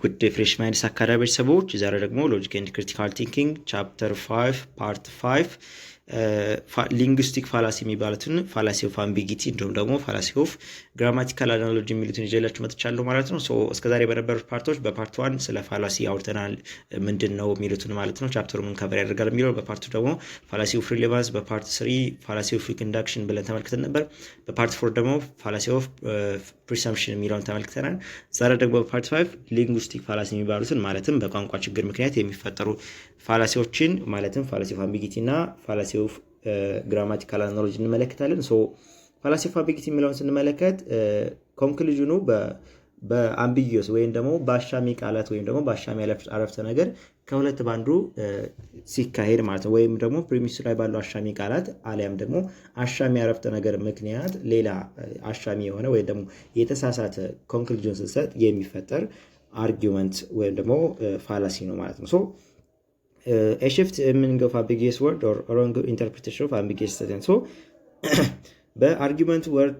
ውድ ፍሬሽ ማይንድስ አካዳሚ ቤተሰቦች ዛሬ ደግሞ ሎጂክ ኤንድ ክሪቲካል ቲንኪንግ ቻፕተር 5 ፓርት 5 ሊንግዊስቲክ ፋላሲ የሚባሉትን ፋላሲ ኦፍ አምቢጊቲ እንዲሁም ደግሞ ፋላሲ ኦፍ ግራማቲካል አናሎጂ የሚሉትን ይዤላችሁ መጥቻለሁ ማለት ነው። እስከዛሬ በነበሩት ፓርቶች በፓርት 1 ስለ ፋላሲ አውርተናል፣ ምንድን ነው የሚሉትን ማለት ነው። ቻፕተሩ ምን ከቨር ያደርጋል የሚለው በፓርቱ ደግሞ ፋላሲ ኦፍ ሪሌቫንስ፣ በፓርት 3 ፋላሲ ኦፍ ዊክ ኢንዳክሽን ብለን ተመልክተን ነበር። በፓርት 4 ደግሞ ፋላሲ ኦፍ ፕሪሰምፕሽን የሚለውን ተመልክተናል። ዛሬ ደግሞ በፓርት 5 ሊንግዊስቲክ ፋላሲ የሚባሉትን ማለትም በቋንቋ ችግር ምክንያት የሚፈጠሩ ፋላሲዎችን ማለትም ፋላሲ ኦፍ አምቢጊቲ እና ፋላሲ ኦፍ ግራማቲካል አናሎጂ እንመለከታለን። ፋላሲ ኦፍ አምቢጊቲ የሚለውን ስንመለከት ኮንክሉዥኑ በአምቢጊዮስ ወይም ደግሞ በአሻሚ ቃላት ወይም ደግሞ በአሻሚ አረፍተ ነገር ከሁለት ባንዱ ሲካሄድ ማለት ነው። ወይም ደግሞ ፕሪሚስ ላይ ባሉ አሻሚ ቃላት አሊያም ደግሞ አሻሚ አረፍተ ነገር ምክንያት ሌላ አሻሚ የሆነ ወይም ደግሞ የተሳሳተ ኮንክሉዥን ሲሰጥ የሚፈጠር አርጊውመንት ወይም ደግሞ ፋላሲ ነው ማለት ነው። a shift in meaning of ambiguous word or wrong interpretation of ambiguous statement በአርጊውመንት ወርድ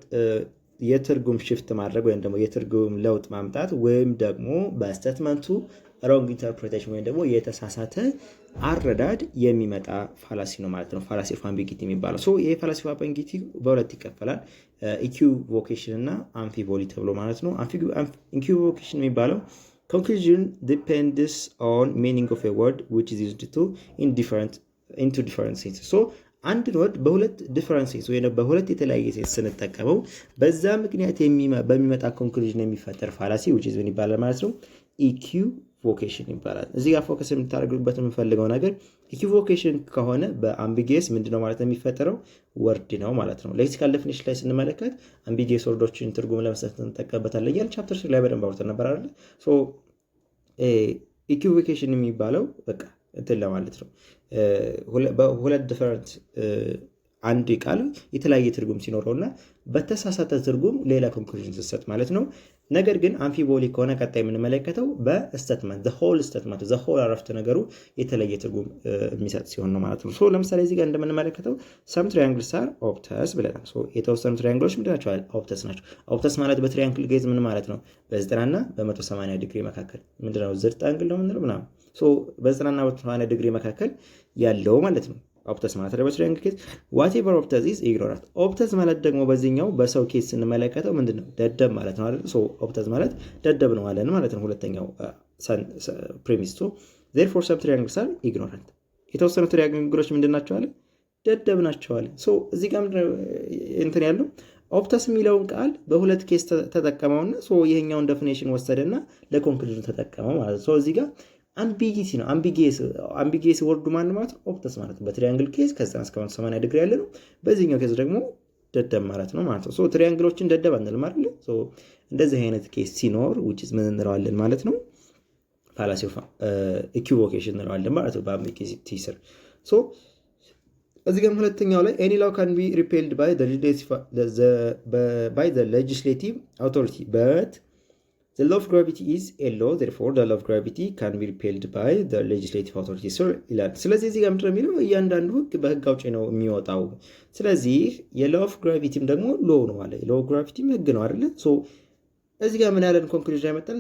የትርጉም ሽፍት ማድረግ ወይም ደግሞ የትርጉም ለውጥ ማምጣት ወይም ደግሞ በስቴትመንቱ ሮንግ ኢንተርፕሬቴሽን ወይም ደግሞ የተሳሳተ አረዳድ የሚመጣ ፋላሲ ነው ማለት ነው። ፋላሲ ኦፍ አምቢጊቲ የሚባለው ይሄ ፋላሲ ኦፍ አምቢጊቲ በሁለት ይከፈላል፣ ኢኩቮኬሽን እና አምፊቦሊ ተብሎ ማለት ነው። ኢኩቮኬሽን የሚባለው conclusion depends on meaning of a word which is used into different senses. አንድ ወርድ በሁለት ዲፈረንት ሴንስ ወይ በሁለት የተለያየ ሴንስ ስንጠቀመው በዛ ምክንያት በሚመጣ ኮንክሉዥን የሚፈጠር ፋላሲ which is ምን ይባላል ማለት ነው? ኢኩቮኬሽን ይባላል። እዚህ ጋር ፎከስ የምታደርጉበት የምፈልገው ነገር ኢኩቮኬሽን ከሆነ በአምቢጊየስ ምንድነው ማለት ነው የሚፈጠረው ወርድ ነው ማለት ነው። ሌክሲካል ዴፊኒሽን ላይ ስንመለከት አምቢጊየስ ወርዶችን ትርጉም ለመስጠት እንጠቀምበታለን እያልን ቻፕተር 3 ላይ በደንብ አውርተን ነበር አይደል? ኢኩቮኬሽን የሚባለው በቃ እንትን ለማለት ነው በሁለት ዲፈረንት አንድ ቃል የተለያየ ትርጉም ሲኖረውና በተሳሳተ ትርጉም ሌላ ኮንክሉዥን ሲሰጥ ማለት ነው። ነገር ግን አምፊቦሊ ከሆነ ቀጣይ የምንመለከተው በስቴትመንት ዘ ሆል አረፍተ ነገሩ የተለየ ትርጉም የሚሰጥ ሲሆን ነው ማለት ነው። ለምሳሌ እዚህ ጋር እንደምንመለከተው ሰም ትሪያንግልስ አር ኦፕተስ ብለናል። የተወሰኑ ትሪያንግሎች ምንድን ናቸው? ኦፕተስ ናቸው። ኦፕተስ ማለት በትሪያንግል ጌዝ ምን ማለት ነው? በ90 እና በ180 ዲግሪ መካከል ምንድነው ዝርጥ አንግል ነው የምንለው ምናምን በ90 እና በ180 ዲግሪ መካከል ያለው ማለት ነው። ኦፕተስ ማለት ደግሞ በትሪያንግል ኬዝ whatever optus is ignorant። ኦፕተስ ማለት ደግሞ በዚህኛው በሰው ኬዝ ስንመለከተው ምንድነው? ደደብ ማለት ነው አይደል? ኦፕተስ ማለት ደደብ ነው አለን ማለት ነው። ሁለተኛው ፕሪሚስ therefore some triangles are ignorant። የተወሰኑ ትሪያንግሎች ምንድናቸው አለ? ደደብ ናቸው አለ። እዚህ ጋር እንትን ያለው ኦፕተስ የሚለውን ቃል በሁለት ኬዝ ተጠቀመውና ይሄኛውን ዴፊኒሽን ወሰደና ለኮንክሉዥን ተጠቀመው ማለት ነው። እዚህ ጋር አምቢጊቲ ነው። አምቢጊየስ ወርዱ ማን ማለት ነው? ኦፕተስ ማለት ነው። በትሪያንግል ኬዝ ከ90 እስከ 180 ዲግሪ ያለ ነው። በዚህኛው ኬዝ ደግሞ ደደብ ማለት ነው ማለት ነው። ትሪያንግሎችን ደደብ አንልም አይደል? እንደዚህ አይነት ኬዝ ሲኖር which is ምን እንለዋለን ማለት ነው? ፋላሲ ኦፍ ኢኩቮኬሽን እንለዋለን ማለት ነው በአምቢጊቲ ስር። እዚህ ጋር ሁለተኛው ላይ any law can be repealed by the legislative authority but the law of gravity is a law, therefore the law of gravity can be repealed by the legislative authority ይላል። ስለዚህ እዚህ ጋር ምንድነው የሚለው እያንዳንዱ ህግ በህግ አውጪ ነው የሚወጣው። ስለዚህ የlaw of gravity ደግሞ law ነው አለ። law of gravity ህግ ነው አይደል? እዚህ ጋር ምን ያለን ኮንክሉዥን ያመጣል?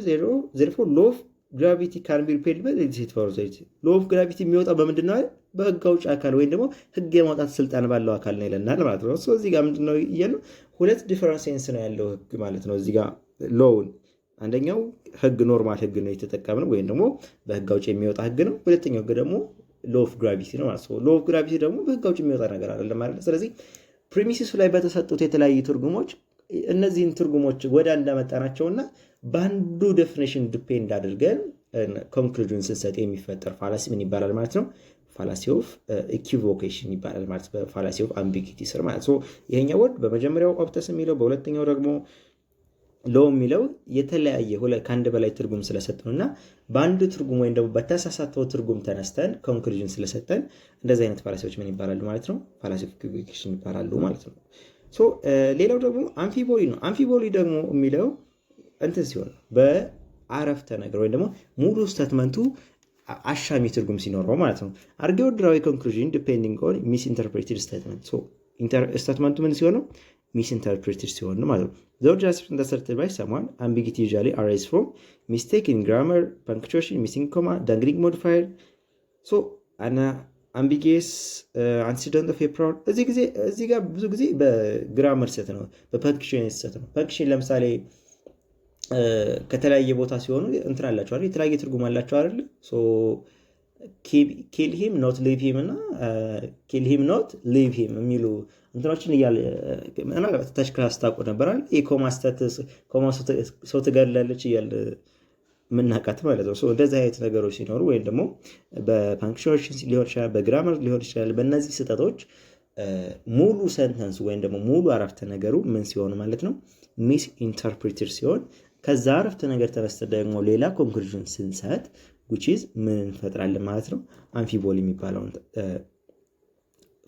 therefore law of gravity can be repealed by the legislative authority። law of gravity የሚወጣው በምንድን ነው አይደል? በህግ አውጪ አካል ወይም ደግሞ ህግ የማውጣት ስልጣን ባለው አካል ነው ይለናል ማለት ነው። እዚህ ጋር ምንድነው ያለው? ሁለት ዲፈረንት ሴንስ ነው ያለው ህግ ማለት ነው። እዚህ ጋር ሎውን አንደኛው ህግ ኖርማል ህግ ነው የተጠቀምነው ወይም ደግሞ በህግ አውጪ የሚወጣ ህግ ነው። ሁለተኛው ህግ ደግሞ ሎ ኦፍ ግራቪቲ ነው ማለት ነው። ሎ ኦፍ ግራቪቲ ደግሞ በህግ አውጪ የሚወጣ ነገር አይደለም ማለት ነው። ስለዚህ ፕሪሚሲሱ ላይ በተሰጡት የተለያዩ ትርጉሞች እነዚህን ትርጉሞች ወደ አንድ አመጣናቸውና በአንዱ ዴፊኒሽን ዲፔንድ አድርገን ኮንክሉዥን ስንሰጥ የሚፈጠር ፋላሲ ምን ይባላል ማለት ነው? ፋላሲ ኦፍ ኢኩቮኬሽን ይባላል ማለት ነው። በፋላሲ ኦፍ አምቢጊቲ ስር ማለት ነው። ይሄኛው ወርድ በመጀመሪያው ኦፕተስ የሚለው በሁለተኛው ደግሞ ሎ የሚለው የተለያየ ከአንድ በላይ ትርጉም ስለሰጠውና በአንዱ ትርጉም ወይም ደግሞ በተሳሳተው ትርጉም ተነስተን ኮንክሉዥን ስለሰጠን እንደዚህ አይነት ፋላሲዎች ምን ይባላሉ ማለት ነው? ፋላሲ ኦፍ ኢኩቮኬሽን ይባላሉ ማለት ነው። ሌላው ደግሞ አምፊቦሊ ነው። አምፊቦሊ ደግሞ የሚለው እንትን ሲሆን በአረፍተ ነገር ወይም ደግሞ ሙሉ ስቴትመንቱ አሻሚ ትርጉም ሲኖረው ማለት ነው። አርጊው ድራዊ ኮንክሉዥን ዲፔንዲንግ ኦን ሚስ ኢንተርፕሬትድ ስቴትመንት። ስቴትመንቱ ምን ሲሆን ነው? ሚስኢንተርፕሬትድ ሲሆን ማለት ነው። ዘ ወርድ አስርት አሰርትድ ባይ ሰምዋን አምቢጊቲ ዩዥዋሊ አራይዝ ፍሮም ሚስቴክ ኢን ግራመር፣ ፐንክቹዌሽን፣ ሚሲንግ ኮማ፣ ዳንግሊንግ ሞዲፋየር ሶ አምቢጊየስ አንቲሲደንት ኦፍ ፕራውን እዚህ ጋር ብዙ ጊዜ በግራመር ስህተት ነው፣ በፐንክቹዌሽን ስህተት ነው። ፐንክቹዌሽን ለምሳሌ ከተለያየ ቦታ ሲሆኑ እንትን አላቸው አይደል? የተለያየ ትርጉም አላቸው አይደል? ሶ ኪል ሂም ኖት ሊቭ ሂም እና ኪል ሂም ኖት ሊቭ ሂም የሚሉ እንትኖችን እያለ ታች ክላስ ታውቁ ነበራል። የኮማ ስታተስ ኮማ ሰው ትገላለች እያለ ምናቃት ማለት ነው። እንደዚህ አይነት ነገሮች ሲኖሩ ወይም ደግሞ በፓንክቹዌሽን ሊሆን ይችላል፣ በግራመር ሊሆን ይችላል። በእነዚህ ስህተቶች ሙሉ ሰንተንስ ወይም ደግሞ ሙሉ አረፍተ ነገሩ ምን ሲሆን ማለት ነው ሚስ ኢንተርፕሬትድ ሲሆን ከዛ አረፍተ ነገር ተነስተ ደግሞ ሌላ ኮንክሉዥን ስንሰጥ which is ምን እንፈጥራለን ማለት ነው አምፊቦሊ የሚባለውን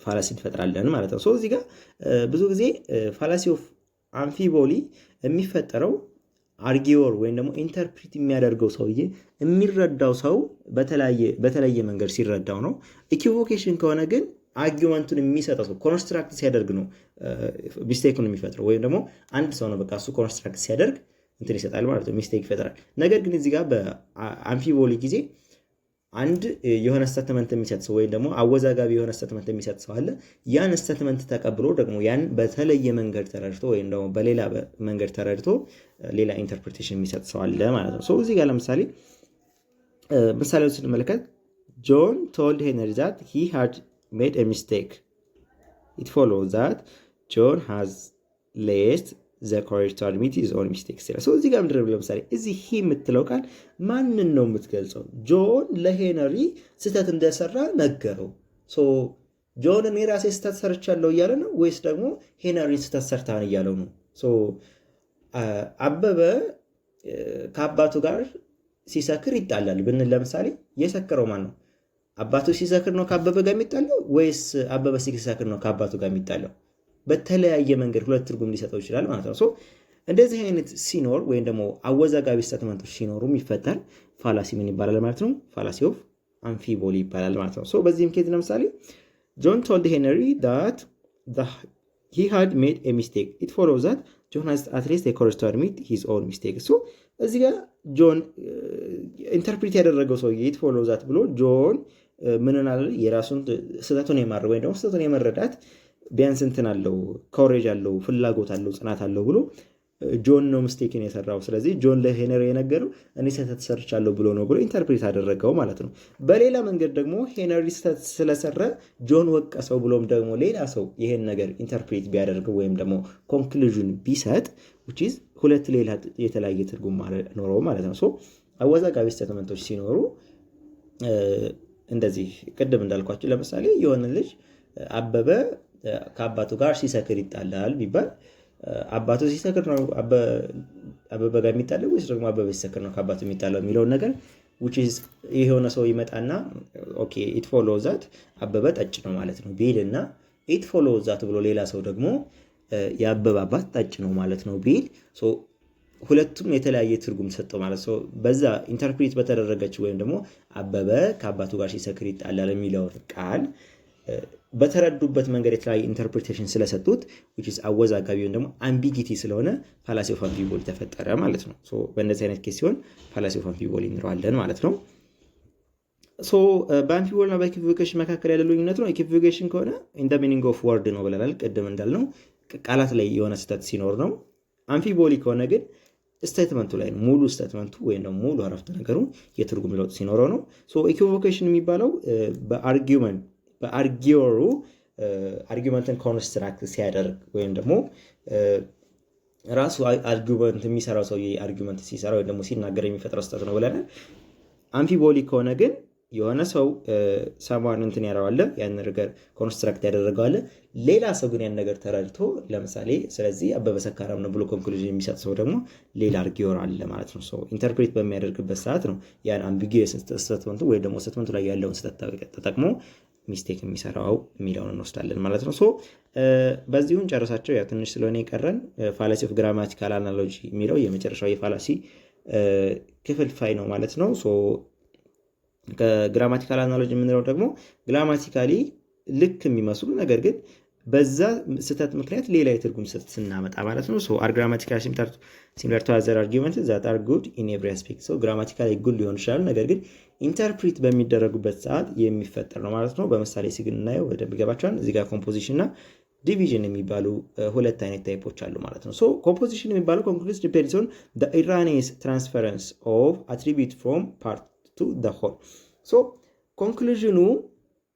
ፋላሲ እንፈጥራለን ማለት ነው። እዚህ ጋር ብዙ ጊዜ ፋላሲ ኦፍ አምፊቦሊ የሚፈጠረው አርጊወር ወይም ደግሞ ኢንተርፕሪት የሚያደርገው ሰውዬ የሚረዳው ሰው በተለያየ መንገድ ሲረዳው ነው። ኢኪቮኬሽን ከሆነ ግን አርጊመንቱን የሚሰጠው ሰው ኮንስትራክት ሲያደርግ ነው ሚስቴክን የሚፈጥረው። ወይም ደግሞ አንድ ሰው ነው በቃ እሱ ኮንስትራክት ሲያደርግ እንትን ይሰጣል ማለት ነው፣ ሚስቴክ ይፈጥራል። ነገር ግን እዚህ ጋር በአምፊቦሊ ጊዜ አንድ የሆነ ስቴትመንት የሚሰጥ ሰው ወይም ደግሞ አወዛጋቢ የሆነ ስቴትመንት የሚሰጥ ሰው አለ። ያን ስቴትመንት ተቀብሎ ደግሞ ያን በተለየ መንገድ ተረድቶ ወይም ደግሞ በሌላ መንገድ ተረድቶ ሌላ ኢንተርፕሪቴሽን የሚሰጥ ሰው አለ ማለት ነው። እዚህ ጋር ለምሳሌ ምሳሌውን ስንመለከት ጆን ቶልድ ሄንሪ that he had made a mistake. It follows that John has laced the courage to admit his own mistakes. እዚህ ጋር ምንድነው ለምሳሌ እዚህ ሂ የምትለው ቃል ማንን ነው የምትገልጸው? ጆን ለሄነሪ ስህተት እንደሰራ ነገረው። ጆን እኔ ራሴ ስህተት ሰርቻለሁ እያለ ነው ወይስ ደግሞ ሄነሪ ስህተት ሰርታን እያለው ነው? አበበ ከአባቱ ጋር ሲሰክር ይጣላል ብንል ለምሳሌ የሰከረው ማን ነው? አባቱ ሲሰክር ነው ከአበበ ጋር የሚጣለው ወይስ አበበ ሲሰክር ነው ከአባቱ ጋር የሚጣለው? በተለያየ መንገድ ሁለት ትርጉም ሊሰጠው ይችላል ማለት ነው። እንደዚህ አይነት ሲኖር ወይም ደግሞ አወዛጋቢ ስቴትመንቶች ሲኖሩ የሚፈጠር ፋላሲ ምን ይባላል ማለት ነው? ፋላሲ ኦፍ አምፊቦሊ ይባላል ማለት ነው። በዚህም ኬዝ ለምሳሌ ጆን ቶልድ ሄንሪ that he had made a mistake. It follows that John has at least the courage to admit his own mistake. እዚህ ጋር ጆን ኢንተርፕሪት ያደረገው ሰው it follows that ብሎ ጆን ምንን አለ የራሱን ስህተቱን የማረግ ወይም ደግሞ ስህተቱን የመረዳት ቢያንስ እንትን አለው፣ ኮሬጅ አለው፣ ፍላጎት አለው፣ ጽናት አለው ብሎ ጆን ነው ሚስቴክን የሰራው። ስለዚህ ጆን ለሄነሪ የነገረው እኔ ስህተት ሰርቻለሁ ብሎ ነው ብሎ ኢንተርፕሪት አደረገው ማለት ነው። በሌላ መንገድ ደግሞ ሄነሪ ስህተት ስለሰራ ጆን ወቀሰው ብሎም ደግሞ ሌላ ሰው ይሄን ነገር ኢንተርፕሪት ቢያደርገው ወይም ደግሞ ኮንክሉዥን ቢሰጥ which is ሁለት ሌላ የተለያየ ትርጉም ኖረው ማለት ነው። አወዛጋቢ ስቴትመንቶች ሲኖሩ እንደዚህ ቅድም እንዳልኳችሁ ለምሳሌ የሆነ ልጅ አበበ ከአባቱ ጋር ሲሰክር ይጣላል ቢባል አባቱ ሲሰክር ነው አበበ ጋር የሚጣለው ወይስ ደግሞ አበበ ሲሰክር ነው ከአባቱ የሚጣለው የሚለውን ነገር which is የሆነ ሰው ይመጣና ኦኬ it follows that አበበ ጠጭ ነው ማለት ነው ቢልና it follows that ብሎ ሌላ ሰው ደግሞ የአበበ አባት ጠጭ ነው ማለት ነው ቢል ሁለቱም የተለያየ ትርጉም ሰጠው ማለት ነው። በዛ ኢንተርፕሪት በተደረገች ወይም ደግሞ አበበ ከአባቱ ጋር ሲሰክር ይጣላል የሚለው ቃል በተረዱበት መንገድ የተለያየ ኢንተርፕሪቴሽን ስለሰጡት which is አወዛጋቢ ወይም ደግሞ አምቢጊቲ ስለሆነ ፋላሲ ኦፍ አምፊቦሊ ተፈጠረ ማለት ነው። በእነዚህ አይነት ኬስ ሲሆን ፋላሲ ኦፍ አምፊቦሊ እንለዋለን ማለት ነው። በአምፊቦሊ እና በኢኩቪኬሽን መካከል ያለው ልዩነት ነው። ኢኩቪኬሽን ከሆነ in the meaning of word ነው ብለናል ቅድም እንዳልነው ቃላት ላይ የሆነ ስህተት ሲኖር ነው። አምፊቦሊ ከሆነ ግን ስቴትመንቱ ላይ ነው፣ ሙሉ ስቴትመንቱ ወይም ደግሞ ሙሉ አረፍተ ነገሩ የትርጉም ለውጥ ሲኖረው ነው። ኢኩቪኬሽን የሚባለው በአርጊወሩ አርጊመንትን ኮንስትራክት ሲያደርግ ወይም ደግሞ ራሱ አርጊመንት የሚሰራው ሰው አርጊመንት ሲሰራ ወይም ደግሞ ሲናገር የሚፈጥረው ስህተት ነው ብለናል። አምፊቦሊ ከሆነ ግን የሆነ ሰው ሰማን እንትን ያረዋለ ያን ነገር ኮንስትራክት ያደረገዋለ ሌላ ሰው ግን ያን ነገር ተረድቶ ለምሳሌ ስለዚህ አበበ ሰካራም ነው ብሎ ኮንክሉዥን የሚሰጥ ሰው ደግሞ ሌላ አርጊወር አለ ማለት ነው። ኢንተርፕሬት በሚያደርግበት ሰዓት ነው ያን አምቢጊየስ ስቴትመንቱ ወይ ደግሞ ስቴትመንቱ ላይ ያለውን ስህተት ተጠቅሞ ሚስቴክ የሚሰራው የሚለውን እንወስዳለን ማለት ነው። በዚሁን ጨረሳቸው። ያ ትንሽ ስለሆነ የቀረን ፋላሲ ኦፍ ግራማቲካል አናሎጂ የሚለው የመጨረሻው የፋላሲ ክፍልፋይ ነው ማለት ነው። ከግራማቲካል አናሎጂ የምንለው ደግሞ ግራማቲካሊ ልክ የሚመስሉ ነገር ግን በዛ ስህተት ምክንያት ሌላ የትርጉም ስህተት ስናመጣ ማለት ነው። አር ግራማቲካሊ ሲሚላር ቱ አዘር አርጊመንት ዛት አር ጉድ ኢን ኤቭሪ አስፔክት። ግራማቲካሊ ጉድ ሊሆን ይችላል፣ ነገር ግን ኢንተርፕሪት በሚደረጉበት ሰዓት የሚፈጠር ነው ማለት ነው። በምሳሌ ሲግናየው በደንብ ይገባቸዋል። እዚህ ጋር ኮምፖዚሽን እና ዲቪዥን የሚባሉ ሁለት አይነት ታይፖች አሉ ማለት ነው። ኮምፖዚሽን የሚባለው ኮንክሉስ ዲፔንድስ ኦን ዘ ኢራኒየስ ትራንስፈረንስ ኦፍ አትሪቢዩት ፍሮም ፓርት ቱ ዘ ሆል። ኮንክሉዥኑ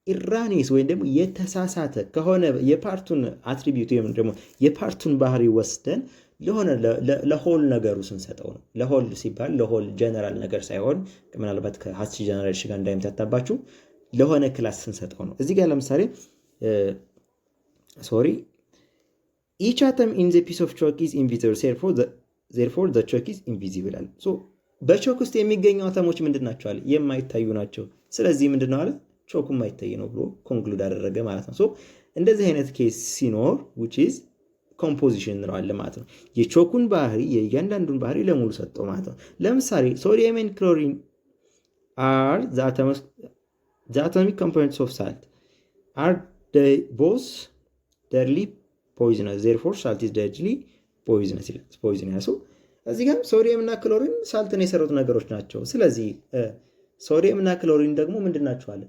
ኢራኒየስ ወይም ደግሞ የተሳሳተ ከሆነ የፓርቱን አትሪቢዩት ወይም ደግሞ የፓርቱን ባህሪ ወስደን ለሆነ ለሆል ነገሩ ስንሰጠው ነው። ለሆል ሲባል ለሆል ጀነራል ነገር ሳይሆን ምናልባት ከሀስቺ ጀነራል ጋር እንዳይምታታባችሁ ለሆነ ክላስ ስንሰጠው ነው። እዚህ ጋር ለምሳሌ each atom in the piece of chalk is invisible, therefore the chalk is invisible አለ። በቾክ ውስጥ የሚገኙ አተሞች ምንድን ናቸው አለ? የማይታዩ ናቸው። ስለዚህ ምንድነው አለ? ቾኩ የማይታይ ነው ብሎ ኮንክሉድ አደረገ ማለት ነው። እንደዚህ አይነት ኬስ ሲኖር which is ኮምፖዚሽን እንለዋለን ማለት ነው። የቾኩን ባህሪ የእያንዳንዱን ባህሪ ለሙሉ ሰጠው ማለት ነው። ለምሳሌ ሶዲየም and chlorine are the atomic components of salt. Are they both deadly poisonous? Therefore salt is deadly poisonous. እዚህ ጋር ሶዲየም እና ክሎሪን ሳልትን የሰሩት ነገሮች ናቸው። ስለዚህ ሶዲየም እና ክሎሪን ደግሞ ምንድን ናቸው አለ?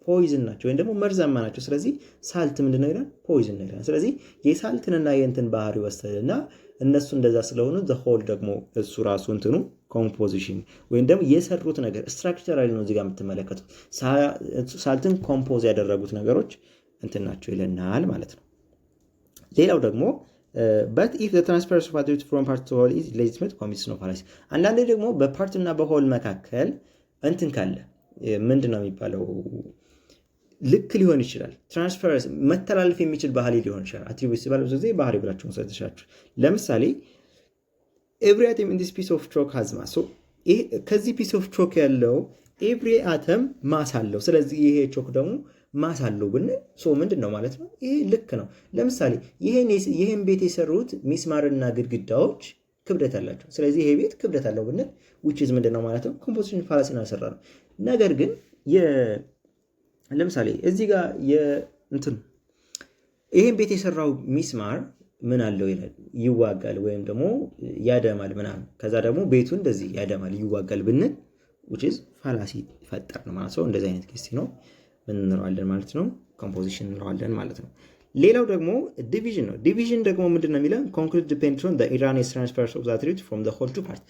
ፖይዝን ናቸው ወይም ደግሞ መርዛማ ናቸው። ስለዚህ ሳልት ምንድነው ይላል? ፖይዝን ነው ይላል። ስለዚህ የሳልትንና የእንትን ባህሪ ወሰደና እነሱ እንደዛ ስለሆኑ ዘ ሆል ደግሞ እሱ ራሱ እንትኑ ኮምፖዚሽን ወይም ደግሞ የሰሩት ነገር ስትራክቸራሊ ነው። እዚህ ጋር የምትመለከቱት ሳልትን ኮምፖዝ ያደረጉት ነገሮች እንትን ናቸው ይለናል ማለት ነው። ሌላው ደግሞ but if the transfer of attribute from part to whole is legitimate commits no fallacy. አንዳንዴ ደግሞ በፓርት እና በሆል መካከል እንትን ካለ ምንድነው የሚባለው ልክ ሊሆን ይችላል። ትራንስፈረንስ መተላለፍ የሚችል ባህሪ ሊሆን ይችላል። አትሪቢዩት ሲባል ብዙ ጊዜ ባህሪ ብላችሁ ወሰደሻችሁ። ለምሳሌ every atom in this piece of chalk has mass. ከዚህ piece of chalk ያለው every atom ማስ አለው። ስለዚህ ይሄ ቾክ ደግሞ ማስ አለው ብንል ምንድነው ማለት ነው? ይሄ ልክ ነው። ለምሳሌ ይሄን ቤት የሰሩት ሚስማርና ግድግዳዎች ክብደት አላቸው። ስለዚህ ይሄ ቤት ክብደት አለው ብንል which is ምንድነው ማለት ነው? ኮምፖዚሽን ፋላሲ ነው ያሰራ ነው። ነገር ግን ለምሳሌ እዚህ ጋር ይሄን ቤት የሰራው ሚስማር ምን አለው ይላል? ይዋጋል ወይም ደግሞ ያደማል ምናምን። ከዛ ደግሞ ቤቱ እንደዚህ ያደማል ይዋጋል ብንል which is ፋላሲ ፈጠር ነው ማለት ነው። እንደዚህ አይነት ኬስ ነው ምን እንለዋለን ማለት ነው? ኮምፖዚሽን እንለዋለን ማለት ነው። ሌላው ደግሞ ዲቪዥን ነው። ዲቪዥን ደግሞ ምንድነው የሚለው? conclude depends on the Iranian transfer of the attribute from the whole to part.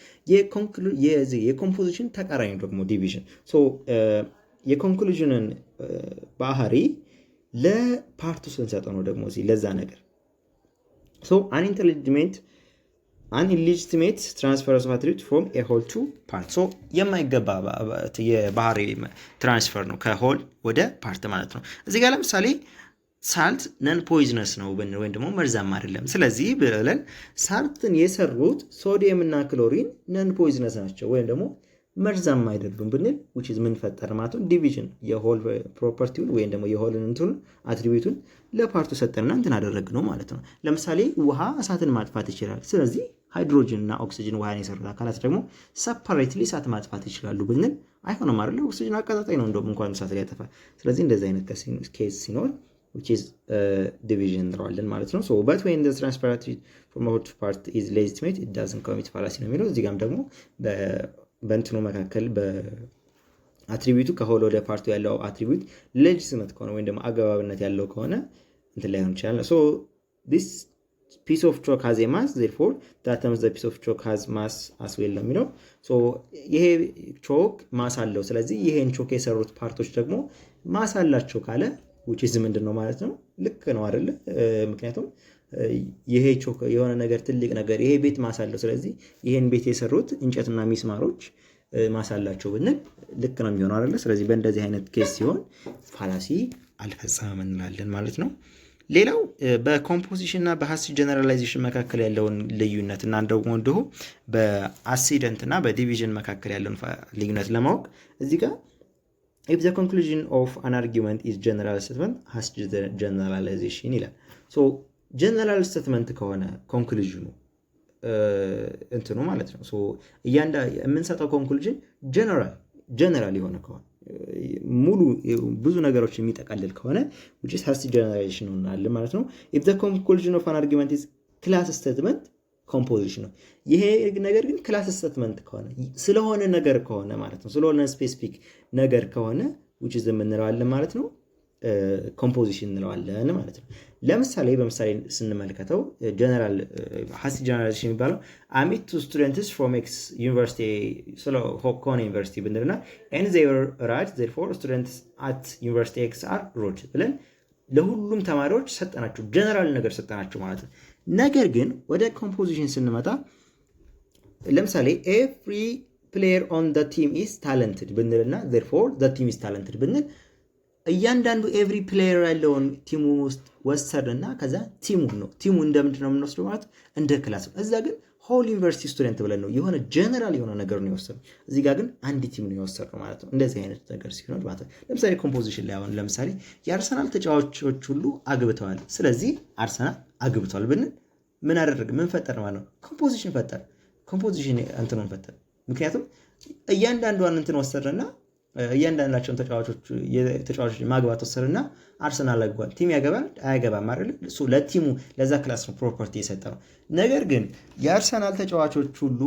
የኮምፖዚሽን ተቃራኒ ደግሞ ዲቪዥን። የኮንክሉዥንን ባህሪ ለፓርቱ ስንሰጠው ነው ደግሞ እዚህ ለዛ ነገር unillegitimate transfer of attribute from a whole to part. የማይገባ የባህሪ ትራንስፈር ነው ከሆል ወደ ፓርት ማለት ነው። እዚህ ጋር ለምሳሌ ሳልት ነን ፖይዝነስ ነው ወይም ደግሞ መርዛማ አይደለም። ስለዚህ ብለን ሳልትን የሰሩት ሶዲየም እና ክሎሪን ነን ፖይዝነስ ናቸው ወይም ደግሞ መርዛማ አይደሉም ብንል which is ምን ፈጠረ ማለት ነው? ዲቪዥን የሆል ፕሮፐርቲውን ወይም ደግሞ የሆልን እንትን አትሪቢዩቱን ለፓርቱ ሰጠንና እንትን አደረግነው ማለት ነው። ለምሳሌ ውሃ እሳትን ማጥፋት ይችላል። ስለዚህ ሃይድሮጅን እና ኦክሲጅን ውሃን የሰሩት አካላት ደግሞ ሰፓሬትሊ እሳት ማጥፋት ይችላሉ ብንል አይሆንም አይደል? ኦክሲጅን አቀጣጣይ ነው እንደውም እንኳን እሳት ሊያጠፋ። ስለዚህ እንደዚህ አይነት ኬስ ሲኖር which is division እንለዋለን ማለት ነው። but when the transfer from a whole to part is legitimate it doesn't commit fallacy ነው የሚለው። እዚህ ጋርም ደግሞ በእንትኑ መካከል በአትሪቢዩቱ ከሆል ወደ ፓርቱ ያለው አትሪቢዩት ሌጂቲሜት ከሆነ ወይም ደግሞ አገባብነት ያለው ከሆነ እንትን ላይሆን ይችላል። this piece of chalk has a mass, therefore that terms the piece of chalk has mass as well ነው የሚለው። ይሄ ቾክ ማስ አለው። ስለዚህ ይሄን ቾክ የሰሩት ፓርቶች ደግሞ ማስ አላቸው ካለ which is ምንድነው ማለት ነው? ልክ ነው አይደል? ምክንያቱም ይሄ ቾክ የሆነ ነገር ትልቅ ነገር ይሄ ቤት ማስ አለው። ስለዚህ ይሄን ቤት የሰሩት እንጨትና ሚስማሮች ማስ አላቸው ብንል ልክ ነው የሚሆነው አይደል? ስለዚህ በእንደዚህ አይነት ኬስ ሲሆን ፋላሲ አልፈጸመም እንላለን ማለት ነው። ሌላው በኮምፖዚሽን እና በሃስቺ ጀነራላይዜሽን መካከል ያለውን ልዩነት እና እንደው በአሲደንት እና በዲቪዥን መካከል ያለውን ልዩነት ለማወቅ እዚህ ጋር if the conclusion of an argument is general statement has generalization ይላል። ጀነራል ስቴትመንት ከሆነ ኮንክሉዥኑ እንትኑ ማለት ነው። የምንሰጠው ኮንክሉዥን ጀነራል የሆነ ከሆነ ሙሉ ብዙ ነገሮች የሚጠቃልል ከሆነ which is has generalization እንላለን ማለት ነው። if the conclusion of an argument is class statement composition ነው። ይሄ ነገር ግን ክላስ ስቴትመንት ከሆነ ስለሆነ ነገር ከሆነ ማለት ነው ስለሆነ ስፔሲፊክ ነገር ከሆነ which is እንለዋለን ማለት ነው ኮምፖዚሽን እንለዋለን ማለት ነው። ለምሳሌ በምሳሌ ስንመለከተው ጀነራል ሃሲ ጀነራላይዜሽን የሚባለው አሚት ቱ ስቱደንትስ ፍሮም ኤክስ ዩኒቨርሲቲ ስለ ሆኮን ዩኒቨርሲቲ ብንልና and they were right therefore students at university x are rude ብለን ለሁሉም ተማሪዎች ሰጠናቸው ጀነራል ነገር ሰጠናቸው ማለት ነው። ነገር ግን ወደ ኮምፖዚሽን ስንመጣ ለምሳሌ every player on the team is talented ብንልና therefore the team is talented ብንል እያንዳንዱ ኤቭሪ ፕሌየር ያለውን ቲሙ ውስጥ ወሰድና ከዛ ቲሙ እንደምንድን ነው የምንወስደው ማለት እንደ ክላስ ነው። እዛ ግን ሆል ዩኒቨርሲቲ ስቱደንት ብለን ነው የሆነ ጀነራል የሆነ ነገር ነው የወሰድነው። እዚህ ጋር ግን አንድ ቲም ነው የወሰድነው ማለት ነው። እንደዚህ አይነት ነገር ሲሆን ማለት ነው። ለምሳሌ ኮምፖዚሽን ላይ አሁን ለምሳሌ የአርሰናል ተጫዋቾች ሁሉ አግብተዋል። ስለዚህ አርሰናል አግብተዋል ብንል ምን አደረግ ምን ፈጠር ማለት ነው ኮምፖዚሽን ፈጠር ኮምፖዚሽን እንትኑን ፈጠር። ምክንያቱም እያንዳንዷን እንትን ወሰድና እያንዳንዳቸውን ተጫዋቾች ማግባት ወሰድና አርሰናል አግቧል ቲም ያገባል አያገባም አይደል እሱ ለቲሙ ለዛ ክላስ ነው ፕሮፐርቲ የሰጠው። ነገር ግን የአርሰናል ተጫዋቾች ሁሉ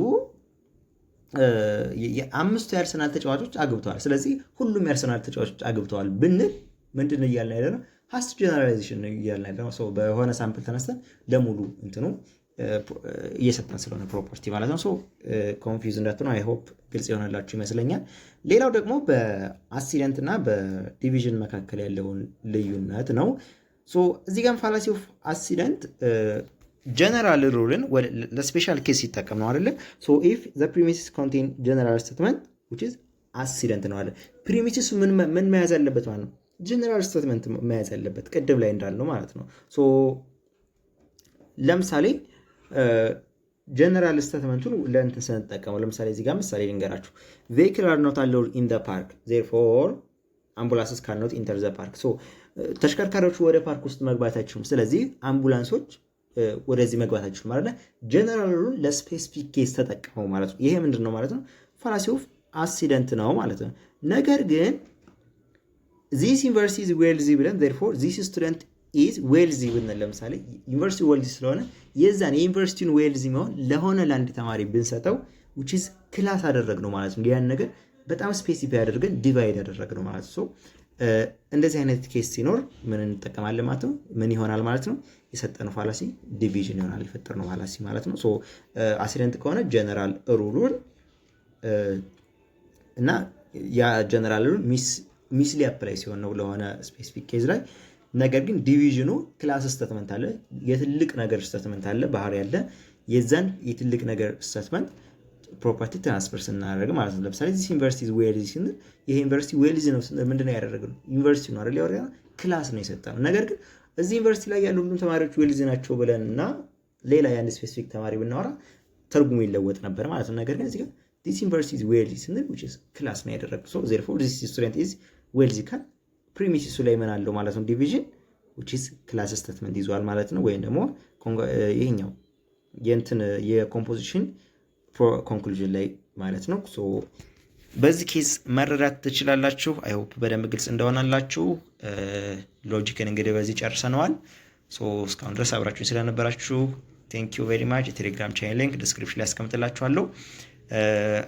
የአምስቱ የአርሰናል ተጫዋቾች አግብተዋል ስለዚህ ሁሉም የአርሰናል ተጫዋቾች አግብተዋል ብንል ምንድን ነው እያልን ያለነው ሃስ ጀነራላይዜሽን ነው እያልን ያለነው። ሶ በሆነ ሳምፕል ተነስተን ለሙሉ እንትኑ እየሰጠን ስለሆነ ፕሮፐርቲ ማለት ነው። ሶ ኮንፊውዝ እንዳትሆኑ አይ ሆፕ ግልጽ ይሆናላችሁ ይመስለኛል። ሌላው ደግሞ በአሲደንት እና በዲቪዥን መካከል ያለውን ልዩነት ነው። ሶ እዚህ ጋር ፋላሲ ኦፍ አሲደንት ጀነራል ሩልን ለስፔሻል ኬስ ሲጠቀም ነው አይደለ? ሶ ኢፍ ዘ ፕሪሚሲስ ኮንቴን ጀነራል ስቴትመንት which is አሲደንት ነው አይደል? ፕሪሚሲስ ምን መያዝ አለበት ማለት ነው? ጀነራል ስቴትመንት መያዝ አለበት ቅድም ላይ እንዳልነው ማለት ነው። ሶ ለምሳሌ ጀነራል ስቴትመንቱን ለእንትን ስንጠቀመው ለምሳሌ እዚህ ጋር ምሳሌ ልንገራችሁ vehicle are not allowed in the park therefore ambulances cannot enter the park so ተሽከርካሪዎች ወደ ፓርክ ውስጥ መግባት አይችሉም ስለዚህ አምቡላንሶች ወደዚህ መግባት አይችሉም ማለት ነው። ጀነራሉን ለስፔሲፊክ ኬስ ተጠቀመው ማለት ነው። ይሄ ምንድነው ማለት ነው ፋላሲ ኦፍ አሲደንት ነው ማለት ነው። ነገር ግን this university is wealthy ብለን therefore this student is wealthy ብንል ለምሳሌ ዩኒቨርሲቲ wealthy ስለሆነ የዛን የዩኒቨርሲቲውን wealthy መሆን ለሆነ ለአንድ ተማሪ ብንሰጠው which is ክላስ አደረግነው ማለት ነው። ያን ነገር በጣም ስፔሲፋይ አድርገን ዲቫይድ አደረግነው ማለት ነው። እንደዚህ አይነት ኬስ ሲኖር ምን እንጠቀማለን ማለት ነው? ምን ይሆናል ማለት ነው? የሰጠነው ፋላሲ ዲቪዥን ይሆናል የፈጠርነው ፋላሲ ማለት ነው። ሶ አሲደንት ከሆነ ጀነራል ሩሉን እና ያ ጀነራል ሩል ሚስሊ አፕላይ ሲሆን ነው ለሆነ ስፔሲፊክ ኬዝ ላይ። ነገር ግን ዲቪዥኑ ክላስ ስቴትመንት አለ የትልቅ ነገር ስቴትመንት አለ ባህሪ ያለ የዛን የትልቅ ነገር ስቴትመንት ፕሮፐርቲ ትራንስፈር ስናደርግ ማለት ነው። ለምሳሌ this university is wealthy ስንል ይሄ ዩኒቨርሲቲ wealthy ነው ስንል ምንድነው ያደረግነው? ዩኒቨርሲቲ ነው አይደል ያወራው ክላስ ነው የሰጠነው። ነገር ግን እዚህ ዩኒቨርሲቲ ላይ ያሉ ሁሉም ተማሪዎች wealthy ናቸው ብለንና ሌላ ያን ስፔሲፊክ ተማሪ ብናወራ ትርጉሙ ይለወጥ ነበር ማለት ነው። ነገር ግን እዚህ ጋር this university is wealthy ስንል which is ክላስ ነው ያደረግነው። so therefore this student is wealthy ካል ፕሪሚሲሱ ላይ ምን አለው ማለት ነው ዲቪዥን which is ክላስ ስቴትመንት ይዟል ማለት ነው። ወይም ደግሞ ይሄኛው የእንትን የኮምፖዚሽን ኮንክሉዥን ላይ ማለት ነው። ሶ በዚህ ኬስ መረዳት ትችላላችሁ። አይ ሆፕ በደንብ ግልጽ እንደሆነላችሁ። ሎጂክን እንግዲህ በዚህ ጨርሰነዋል። ሶ እስካሁን ድረስ አብራችሁኝ ስለነበራችሁ ቴንክ ዩ ቬሪ ማች። የቴሌግራም ቻናል ሊንክ ዲስክሪፕሽን ላይ አስቀምጥላችኋለሁ።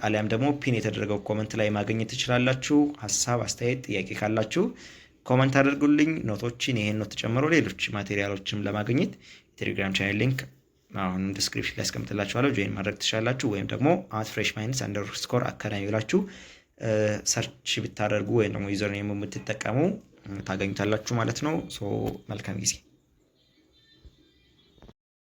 አሊያም ደግሞ ፒን የተደረገው ኮመንት ላይ ማግኘት ትችላላችሁ። ሀሳብ፣ አስተያየት፣ ጥያቄ ካላችሁ ኮመንት አድርጉልኝ። ኖቶችን ይሄን ኖት ጨምሮ ሌሎች ማቴሪያሎችም ለማግኘት የቴሌግራም ቻናል ሊንክ አሁን ዲስክሪፕሽን ላይ አስቀምጥላችኋለሁ። ጆይን ማድረግ ትችላላችሁ። ወይም ደግሞ @freshminds_academy ብላችሁ ሰርች ብታደርጉ ወይም ደግሞ ዩዘር ኔም የምትጠቀሙ ታገኙታላችሁ ማለት ነው። ሶ መልካም ጊዜ